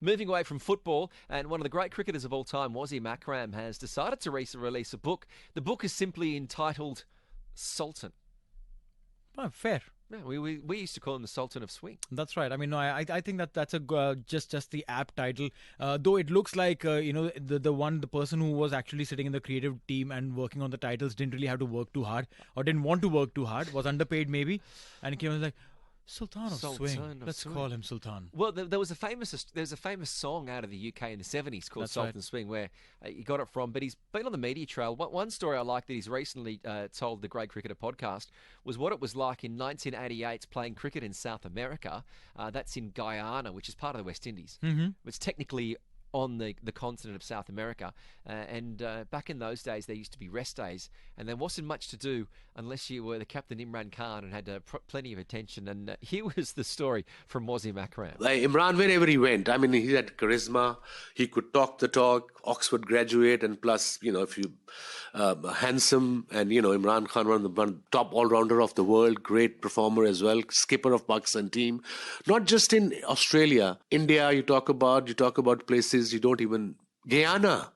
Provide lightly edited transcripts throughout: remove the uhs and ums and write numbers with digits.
Moving away from football, and one of the great cricketers of all time, Wasim Akram, has decided to release a book. The book is simply entitled Sultan. Oh, fair. Yeah, we used to call him the Sultan of Swing. That's right. I mean, no, I think that's a just the apt title. Though it looks like the person who was actually sitting in the creative team and working on the titles didn't really have to work too hard or didn't want to work too hard. Was underpaid maybe, and he came and was like, Sultan of Swing. Let's call him Sultan. Well, there was a famous song out of the UK in the 70s called That's Sultan right. Swing, where he got it from. But he's been on the media trail. One story I like that he's recently told the Great Cricketer podcast was what it was like in 1988 playing cricket in South America. That's in Guyana, which is part of the West Indies. Mm-hmm. It's technically on the continent of South America. And back in those days, there used to be rest days, and there wasn't much to do unless you were the captain Imran Khan and had plenty of attention. And here was the story from Wasim Akram. Like Imran, wherever he went, I mean, he had charisma. He could talk the talk. Oxford graduate, and plus, if you handsome, and Imran Khan, one top all-rounder of the world, great performer as well, skipper of Pakistan team. Not just in Australia, India. You talk about places you don't even Guyana.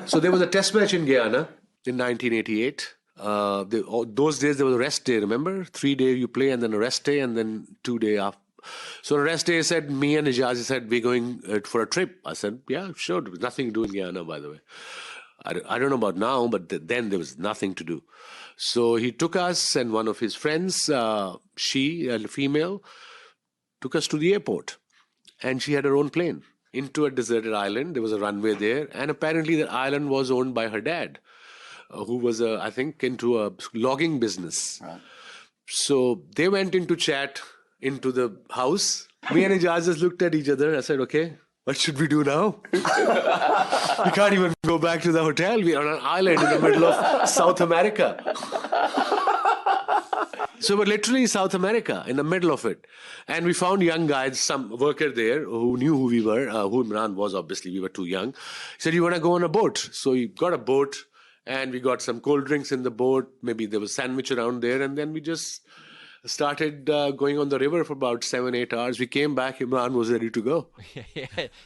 So there was a test match in Guyana in 1988. Those days there was a rest day, remember? 3 day you play and then a rest day and then 2 day after. So the rest day said, me and Ijazi said, we're going for a trip. I said, yeah, sure. There was nothing to do in Guyana, by the way. I don't know about now, but then there was nothing to do. So he took us and one of his friends, she, a female, took us to the airport. And she had her own plane into a deserted island. There was a runway there. And apparently the island was owned by her dad, who was, I think, into a logging business. Right. So they went into chat into the house. Me and Ijaz just looked at each other. I said, okay, what should we do now? We can't even go back to the hotel. We are on an island in the middle of South America. So we're literally South America, in the middle of it. And we found young guys, some worker there who knew who we were, who Imran was, obviously. We were too young. He said, you want to go on a boat? So he got a boat, and we got some cold drinks in the boat. Maybe there was sandwich around there. And then we just started going on the river for about 7-8 hours. We came back. Imran was ready to go. Yeah,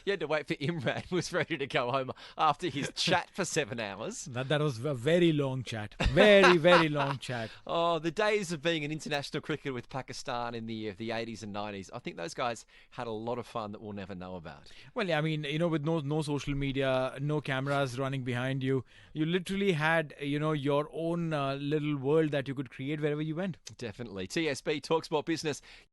you had to wait for Imran was ready to go home after his chat for 7 hours. That was a very long chat. Very, very long chat. Oh, the days of being an international cricketer with Pakistan in the 80s and 90s. I think those guys had a lot of fun that we'll never know about. Well, yeah, I mean, with no social media, no cameras running behind you, you literally had, your own little world that you could create wherever you went. Definitely. TSB talks about business.